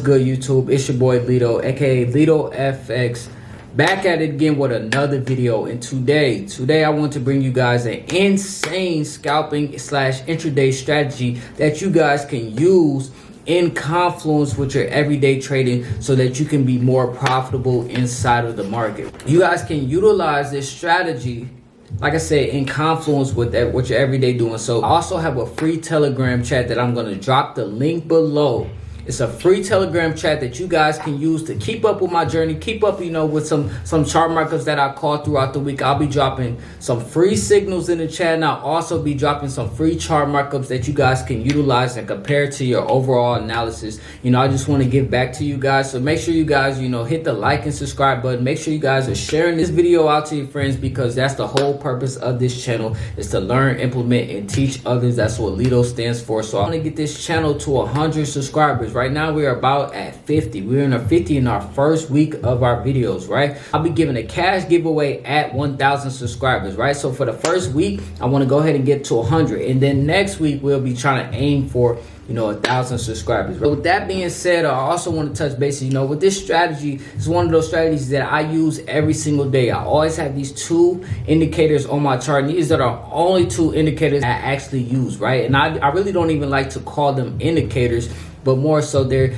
good, YouTube? It's your boy Lito, aka Lito FX, back at it again with another video. And today I want to bring you guys an insane scalping slash intraday strategy that you guys can use in Confluence with your everyday trading so that you can be more profitable inside of the market. You guys can utilize this strategy, like I said, in Confluence with what you're everyday doing. So I also have a free Telegram chat that I'm going to drop the link below. It's a free Telegram chat that you guys can use to keep up with my journey, keep up, with some chart markers that I call throughout the week. I'll be dropping some free signals in the chat, and I'll also be dropping some free chart markups that you guys can utilize and compare to your overall analysis. I just want to give back to you guys. So make sure you guys, hit the like and subscribe button. Make sure you guys are sharing this video out to your friends, because that's the whole purpose of this channel, is to learn, implement, and teach others. That's what Lito stands for. So I want to get this channel to 100 subscribers. Right now we are about at 50. We're in our 50 in our first week of our videos, right? I'll be giving a cash giveaway at 1,000 subscribers, right? So for the first week, I want to go ahead and get to 100, and then next week we'll be trying to aim for 1,000 subscribers. But with that being said, I also want to touch base. With this strategy, it's one of those strategies that I use every single day. I always have these two indicators on my chart, and these are the only two indicators I actually use, right? And I really don't even like to call them indicators, but more so they're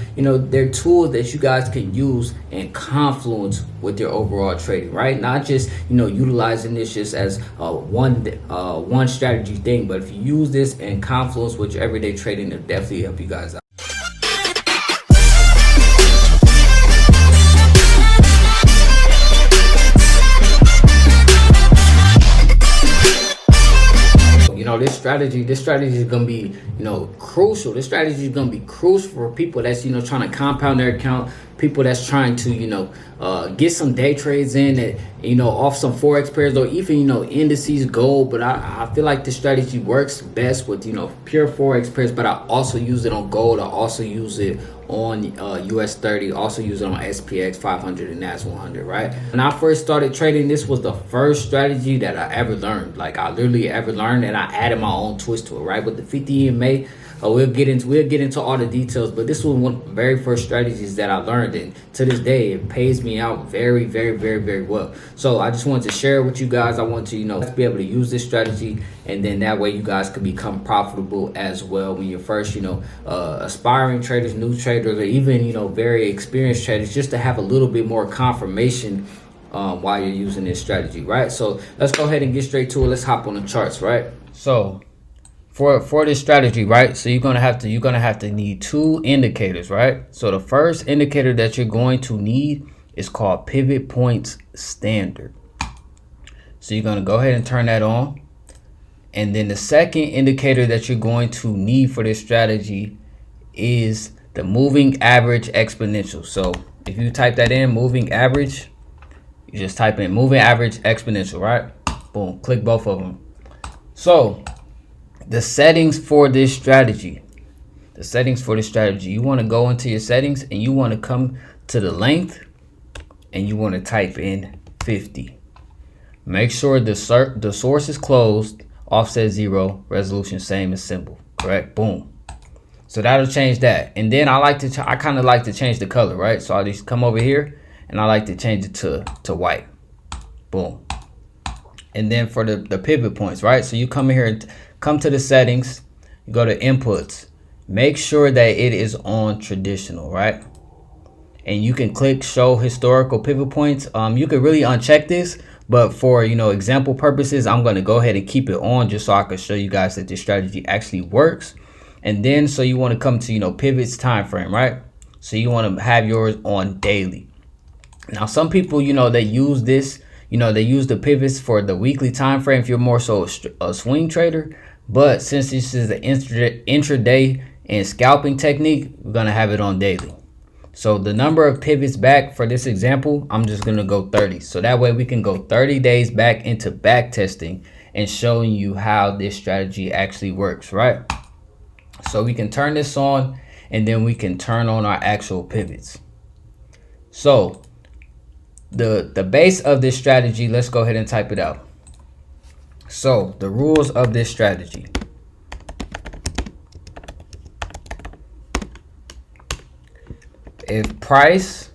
tools that you guys can use in Confluence with your overall trading, right? Not just utilizing this just as one strategy thing, but if you use this in Confluence with your everyday trading, it'll definitely help you guys out. This strategy is gonna be crucial. This strategy is gonna be crucial for people that's trying to compound their account, people that's trying to get some day trades in that off some Forex pairs, or even indices, gold. But I feel like this strategy works best with pure Forex pairs, but I also use it on gold. I also use it on US 30, also use it on SPX 500 and NAS 100, right? When I first started trading, this was the first strategy that I ever learned. Like, I literally ever learned, and I added my own twist to it, right? With the 50 EMA, we'll get into all the details, but this was one of the very first strategies that I learned, and to this day it pays me out very, very, very, very well. So I just wanted to share it with you guys. I want to be able to use this strategy, and then that way you guys can become profitable as well when you're first aspiring traders, new traders, or even very experienced traders, just to have a little bit more confirmation while you're using this strategy, right? So let's go ahead and get straight to it. Let's hop on the charts, right? So for this strategy, right, so you're gonna have to need two indicators, right? So the first indicator that you're going to need is called pivot points standard. So you're gonna go ahead and turn that on, and then the second indicator that you're going to need for this strategy is the moving average exponential. So if you type that in, moving average, you just type in moving average exponential, right? Boom, click both of them. So the settings for this strategy, you want to go into your settings, and you want to come to the length, and you want to type in 50. Make sure the source is closed, offset 0, resolution same as symbol, correct? Boom. So that'll change that. And then I kind of like to change the color, right? So I'll just come over here, and I like to change it to white. Boom. And then for the pivot points, right? So you come in here and come to the settings, you go to inputs, make sure that it is on traditional, right? And you can click show historical pivot points. You could really uncheck this, but for example purposes, I'm going to go ahead and keep it on, just so I can show you guys that this strategy actually works. And then so you want to come to pivots time frame, right? So you want to have yours on daily. Now some people they use this, they use the pivots for the weekly time frame if you're more so a swing trader. But since this is an intraday and scalping technique, we're going to have it on daily. So the number of pivots back for this example, I'm just going to go 30. So that way we can go 30 days back into back testing and showing you how this strategy actually works, right? So we can turn this on, and then we can turn on our actual pivots. So the base of this strategy, let's go ahead and type it out. So the rules of this strategy. if price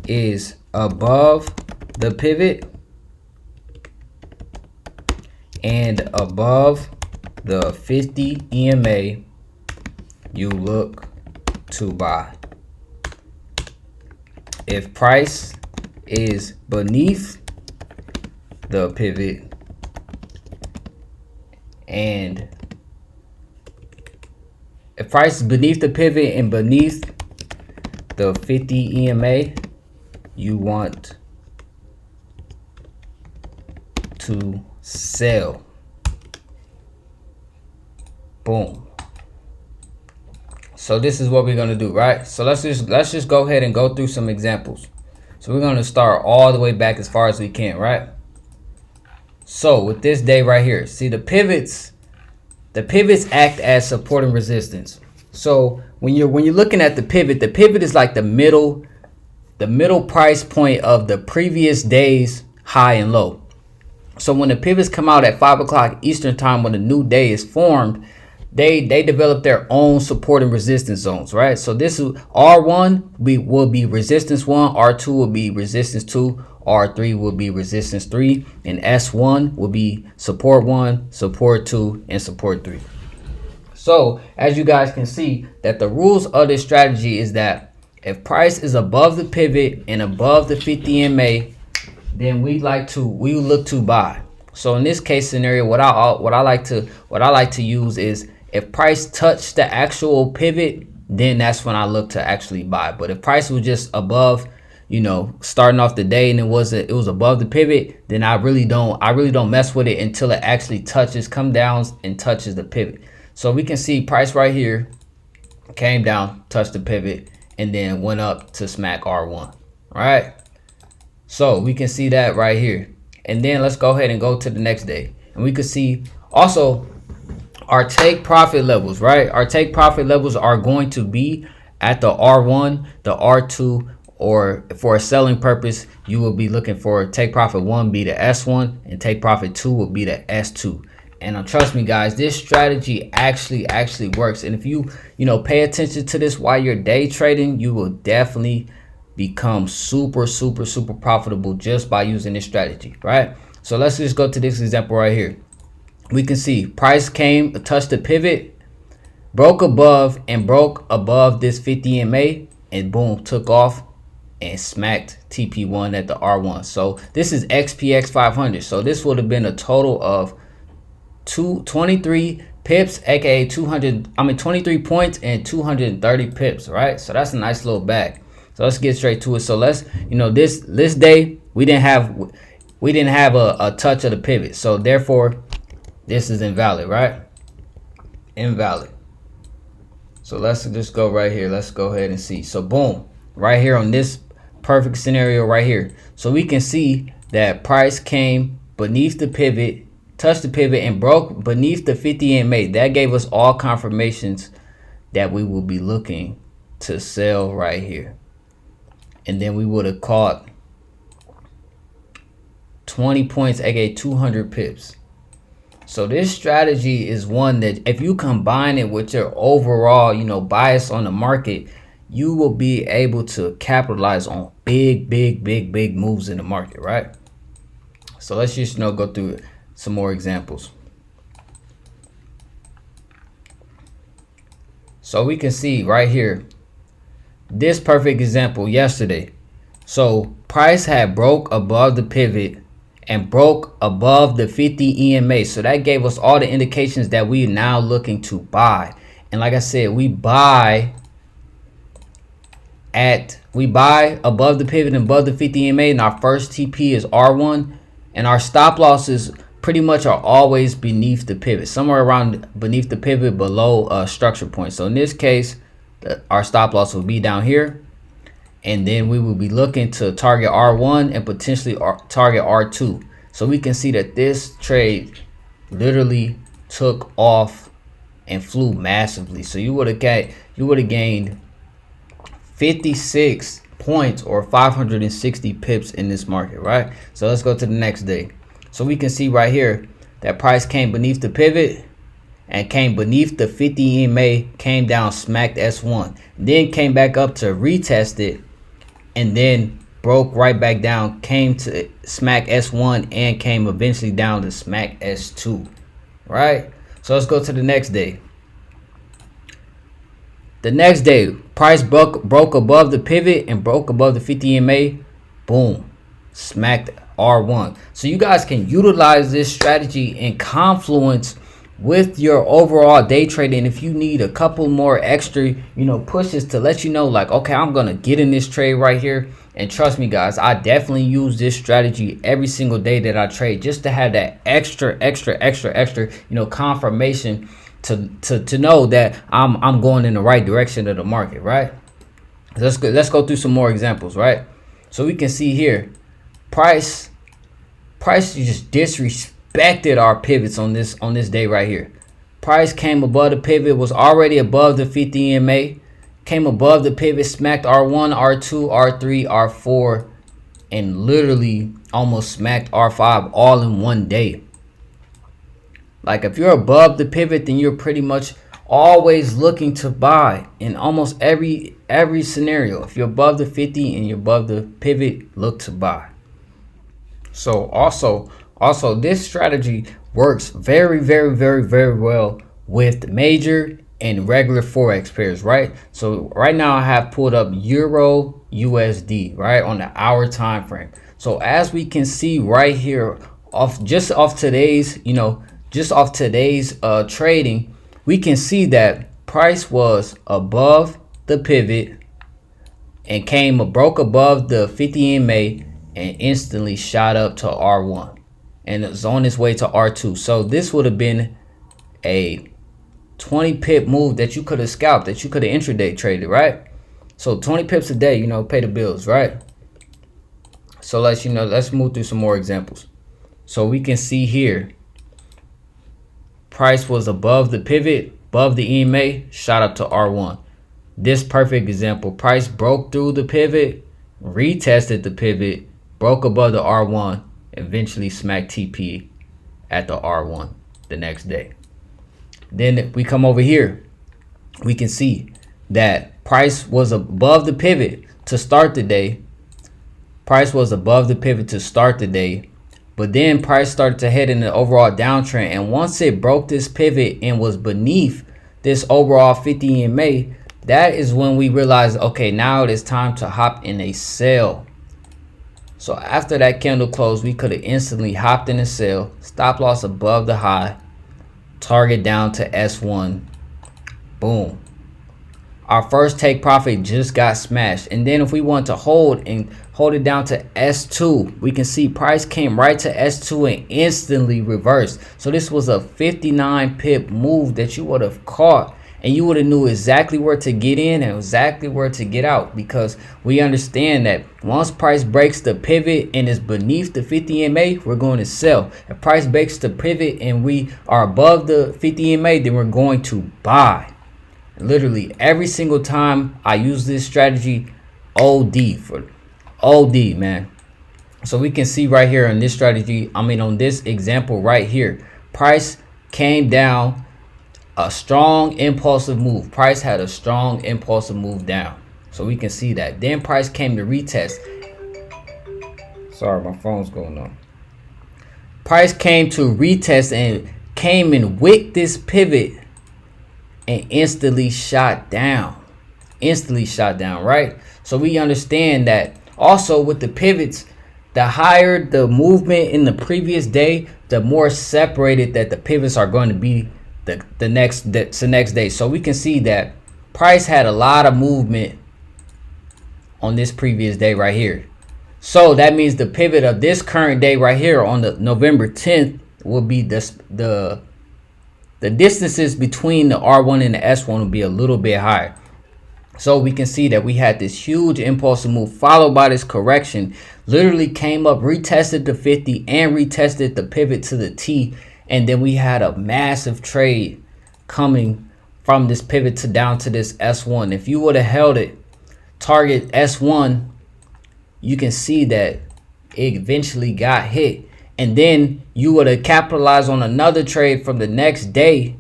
is above the pivot and above the 50 EMA, you look to buy. If price is beneath the pivot and if price is beneath the pivot and beneath the 50 EMA, you want to sell. Boom. So this is what we're gonna do, right? So let's just go ahead and go through some examples. So we're gonna start all the way back as far as we can, right? So with this day right here, see the pivots act as support and resistance. So when you're looking at the pivot is like the middle price point of the previous day's high and low. So when the pivots come out at 5 o'clock Eastern time, when a new day is formed, they develop their own support and resistance zones, right? So this is R1 will be resistance 1, R2 will be resistance 2, R3 will be resistance 3, and S1 will be support 1, support 2, and support 3. So as you guys can see, that the rules of this strategy is that if price is above the pivot and above the 50 EMA, then we look to buy. So in this case scenario, what I like to use is if price touched the actual pivot, then that's when I look to actually buy. But if price was just above, starting off the day and it was above the pivot, then I really don't mess with it until it actually comes down and touches the pivot. So we can see price right here came down, touched the pivot, and then went up to smack R1, right? So we can see that right here. And then let's go ahead and go to the next day. And we can see also our take profit levels, right? Our take profit levels are going to be at the R1, the R2, or for a selling purpose, you will be looking for take profit 1 be the S1 and take profit 2 will be the S2. And trust me guys, this strategy actually works. And if you pay attention to this while you're day trading, you will definitely become super profitable just by using this strategy, right? So let's just go to this example right here. We can see price came, touched the pivot, broke above this 50 EMA, and boom, took off and smacked TP1 at the R1. So this is XPX 500. So this would have been a total of 23 pips, aka 23 points and 230 pips, right? So that's a nice little bag. So let's get straight to it. So let's, this day we didn't have a touch of the pivot. So therefore this is invalid, right? Invalid. So let's just go right here. Let's go ahead and see. So boom, right here on this perfect scenario right here. So we can see that price came beneath the pivot, touched the pivot, and broke beneath the 50 EMA. That gave us all confirmations that we will be looking to sell right here. And then we would have caught 20 points, aka 200 pips. So this strategy is one that if you combine it with your overall, bias on the market, you will be able to capitalize on big moves in the market, right? So let's just go through some more examples. So we can see right here this perfect example yesterday. So price had broke above the pivot and broke above the 50 EMA. So that gave us all the indications that we are now looking to buy. And like I said, we buy above the pivot and above the 50 EMA, and our first TP is R1, and our stop losses pretty much are always beneath the pivot, somewhere around beneath the pivot, below structure point. So in this case, our stop loss will be down here, and then we will be looking to target R1 and potentially target R2. So we can see that this trade literally took off and flew massively. So you would have gained 56 points or 560 pips in this market, right? So let's go to the next day. So we can see right here that price came beneath the pivot and came beneath the 50 EMA, came down, smacked S1, then came back up to retest it, and then broke right back down, came to smack S1, and came eventually down to smack S2, right? So let's go to the next day. The next day, price broke above the pivot and broke above the 50 EMA, boom, smacked R1. So you guys can utilize this strategy in Confluence with your overall day trading. If you need a couple more extra, pushes to let you know, like, okay, I'm gonna get in this trade right here. And trust me, guys, I definitely use this strategy every single day that I trade, just to have that extra, confirmation to know that I'm going in the right direction of the market, right? Let's go through some more examples, right? So we can see here, price just disrespected our pivots on this day right here. Price came above the pivot, was already above the 50 EMA, came above the pivot, smacked R1, R2, R3, R4, and literally almost smacked R5 all in one day. Like, if you're above the pivot, then you're pretty much always looking to buy in almost every scenario. If you're above the 50 and you're above the pivot, look to buy. So also this strategy works very well with major and regular Forex pairs, right? So right now I have pulled up Euro USD, right, on the hour time frame. So as we can see right here, off today's trading, we can see that price was above the pivot and broke above the 50 EMA and instantly shot up to R1 and it's on its way to R2. So this would have been a 20 pip move that you could have scalped, that you could have intraday traded, right? So 20 pips a day, pay the bills, right? So let's move through some more examples. So we can see here, price was above the pivot, above the EMA, shot up to R1. This perfect example, price broke through the pivot, retested the pivot, broke above the R1, eventually smacked TP at the R1 the next day. Then if we come over here, we can see that price was above the pivot to start the day. Price was above the pivot to start the day, but then price started to head in the overall downtrend. And once it broke this pivot and was beneath this overall 50 EMA, that is when we realized, okay, now it is time to hop in a sell. So after that candle closed, we could have instantly hopped in a sell, stop loss above the high, target down to S1, boom. Our first take profit just got smashed. And then if we want to hold it down to S2, we can see price came right to S2 and instantly reversed. So this was a 59 pip move that you would have caught, and you would have knew exactly where to get in and exactly where to get out, because we understand that once price breaks the pivot and is beneath the 50 EMA, we're going to sell. If price breaks the pivot and we are above the 50 EMA, then we're going to buy. Literally every single time I use this strategy, OD, man. So we can see right here on this strategy, on this example right here, price came down, a strong impulsive move. Price had a strong impulsive move down. So we can see that. Then price came to retest. Sorry, my phone's going on. Price came to retest and came and wicked this pivot and instantly shot down. Right? So we understand that also with the pivots, the higher the movement in the previous day, the more separated that the pivots are going to be the next day. So we can see that price had a lot of movement on this previous day right here. So that means the pivot of this current day right here on the November 10th will be the distances between the R1 and the S1 will be a little bit higher. So we can see that we had this huge impulsive move followed by this correction, literally came up, retested the 50 and retested the pivot to the T. And then we had a massive trade coming from this pivot to down to this S1. If you would have held it, target S1, you can see that it eventually got hit. And then you would have capitalized on another trade from the next day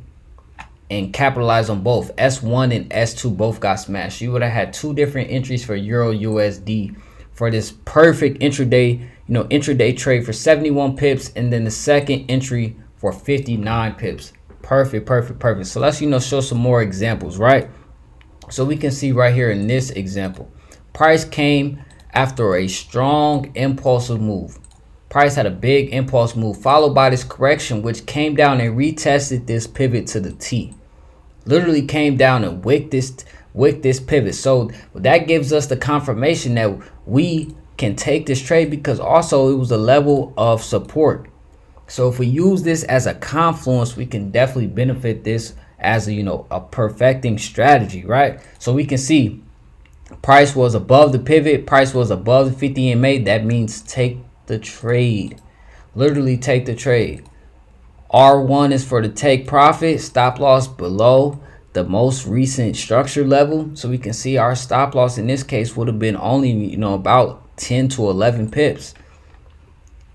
and capitalize on both. S1 and S2 both got smashed. You would have had two different entries for Euro USD for this perfect intraday trade for 71 pips, and then the second entry for 59 pips. Perfect. So let's show some more examples, right? So we can see right here in this example, price came after a strong impulsive move. Price had a big impulse move followed by this correction, which came down and retested this pivot to the T. Literally came down and wicked this pivot. So that gives us the confirmation that we can take this trade, because also it was a level of support. So if we use this as a confluence, we can definitely benefit this as a perfecting strategy, right? So we can see price was above the pivot, price was above the 50 EMA. That means take the trade. Literally take the trade. R1 is for the take profit, stop loss below the most recent structure level. So we can see our stop loss in this case would have been only about 10 to 11 pips,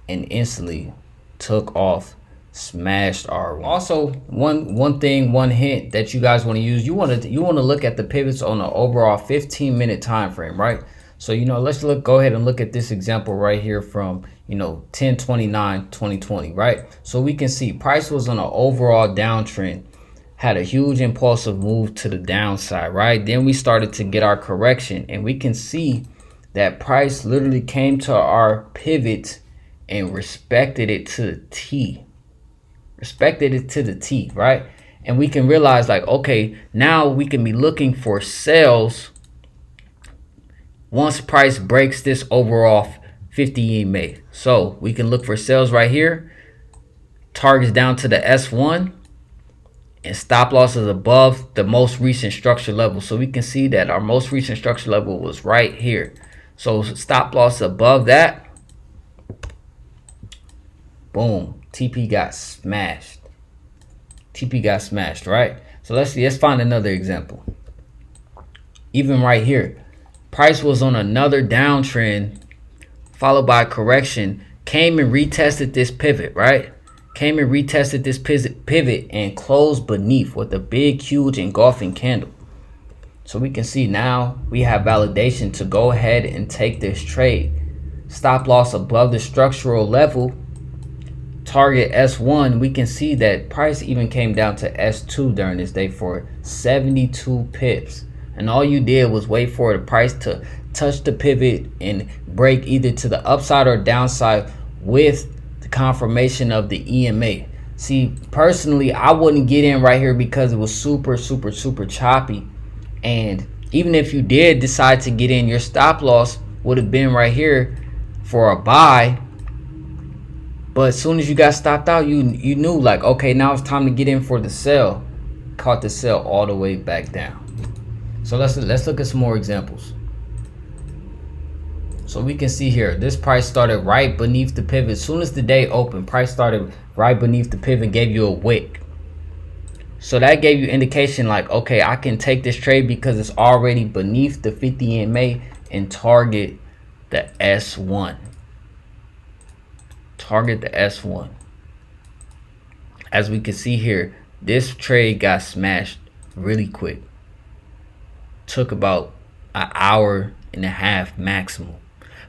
and instantly took off, smashed R1. Also, one hint that you guys want to use, you want to look at the pivots on an overall 15-minute time frame, right? So let's go ahead and look at this example right here from 10/29/2020, right? So we can see price was on an overall downtrend, had a huge impulsive move to the downside, right? Then we started to get our correction, and we can see that price literally came to our pivot and respected it to the T. Right? And we can realize, like, okay, now we can be looking for sales once price breaks this overall 50 EMA. So we can look for sales right here, targets down to the S1, and stop losses above the most recent structure level. So we can see that our most recent structure level was right here. So stop loss above that, boom, TP got smashed. Right? So let's find another example. Even right here, price was on another downtrend followed by a correction, came and retested this pivot, right? Came and retested this pivot and closed beneath with a big, huge engulfing candle. So we can see now we have validation to go ahead and take this trade. Stop loss above the structural level, target S1. We can see that price even came down to S2 during this day for 72 pips. And all you did was wait for the price to touch the pivot and break either to the upside or downside with the confirmation of the EMA. See, personally, I wouldn't get in right here because it was super choppy. And even if you did decide to get in, your stop loss would have been right here for a buy. But as soon as you got stopped out, you knew, like, okay, now it's time to get in for the sell. Caught the sell all the way back down. So let's look at some more examples. So we can see here, this price started right beneath the pivot. As soon as the day opened, price started right beneath the pivot and gave you a wick. So that gave you indication, like, okay, I can take this trade because it's already beneath the 50 EMA and target the S1. Target the S1. As we can see here, this trade got smashed really quick. Took about an hour and a half maximum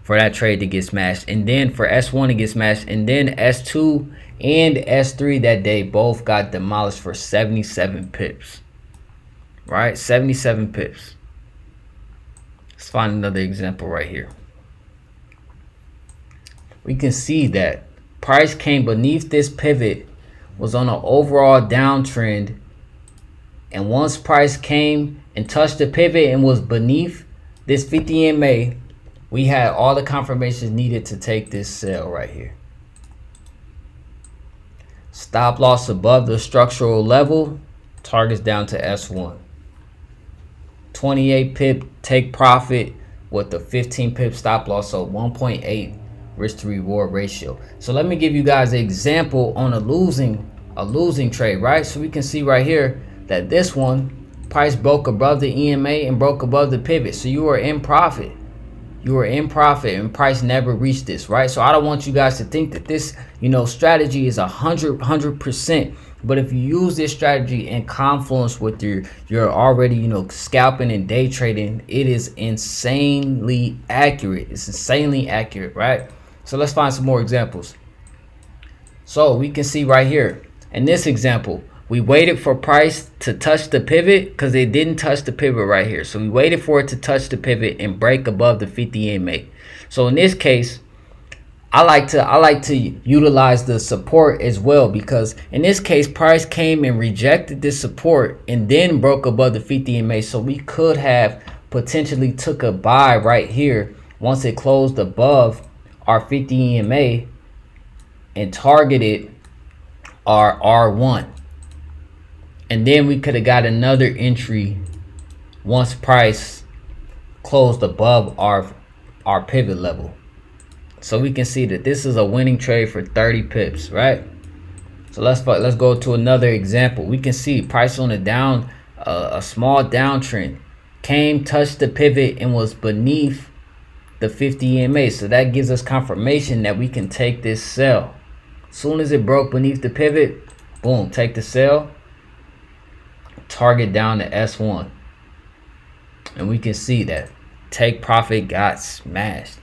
for that trade to get smashed, and then for S1 to get smashed, and then S2 and S3 that day both got demolished for 77 pips. Right? 77 pips. Let's find another example right here. We can see that price came beneath this pivot, was on an overall downtrend, and once price came and touched the pivot and was beneath this 50 EMA, we had all the confirmations needed to take this sell right here. Stop loss above the structural level, targets down to S1. 28 pip take profit with the 15 pip stop loss, so 1.8 risk to reward ratio. So let me give you guys an example on a losing trade, right? So we can see right here that this one, price broke above the EMA and broke above the pivot. So you were in profit. And price never reached this, right? So I don't want you guys to think that this, strategy is 100% But if you use this strategy in confluence with your already, you know, scalping and day trading, it is insanely accurate. It's insanely accurate, right? So let's find some more examples. So we can see right here in this example, we waited for price to touch the pivot because it didn't touch the pivot right here. So we waited for it to touch the pivot and break above the 50 EMA. So in this case, I like to utilize the support as well, because in this case price came and rejected this support and then broke above the 50 EMA. So we could have potentially took a buy right here once it closed above our 50 EMA and targeted our R1, and then we could have got another entry once price closed above our pivot level. So we can see that this is a winning trade for 30 pips, right? So let's go to another example. We can see price on a down, a small downtrend, came, touched the pivot, and was beneath the 50 EMA. So that gives us confirmation that we can take this sell. As soon as it broke beneath the pivot, boom, take the sell, target down to S1, and we can see that take profit got smashed.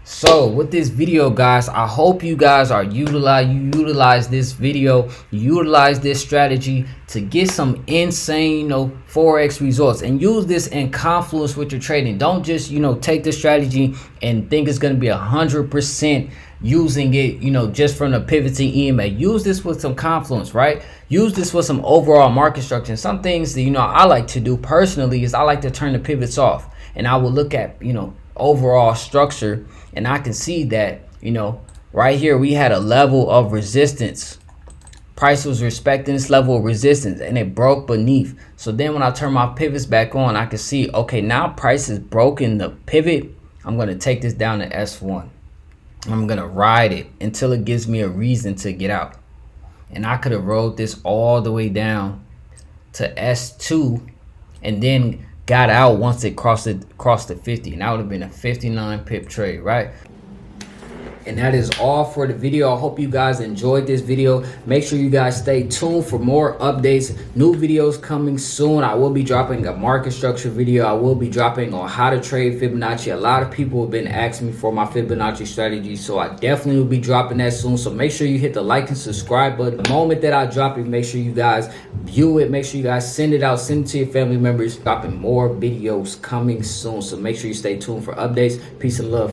So with this video, guys, I hope you guys are utilize this video, utilize this strategy to get some insane, you know, Forex results, and use this in confluence with your trading. Don't just, you know, take the strategy and think it's going to be 100% using it, you know, just from the pivot to EMA. Use this with some confluence, right? Use this with some overall market structure. And some things that, you know, I like to do personally is I like to turn the pivots off, and I will look at, you know, overall structure, and I can see that, you know, right here we had a level of resistance. Price was respecting this level of resistance and it broke beneath. So then when I turn my pivots back on, I can see, okay, now price is broken the pivot. I'm going to take this down to S1. I'm going to ride it until it gives me a reason to get out. And I could have rode this all the way down to S2 and then got out once it crossed the 50, and that would have been a 59 pip trade, right? And that is all for the video. I hope you guys enjoyed this video. Make sure you guys stay tuned for more updates. New videos coming soon. I will be dropping a market structure video. I will be dropping on how to trade Fibonacci. A lot of people have been asking me for my Fibonacci strategy, so I definitely will be dropping that soon. So make sure you hit the like and subscribe button. The moment that I drop it, make sure you guys view it. Make sure you guys send it out. Send it to your family members. Dropping more videos coming soon. So make sure you stay tuned for updates. Peace and love.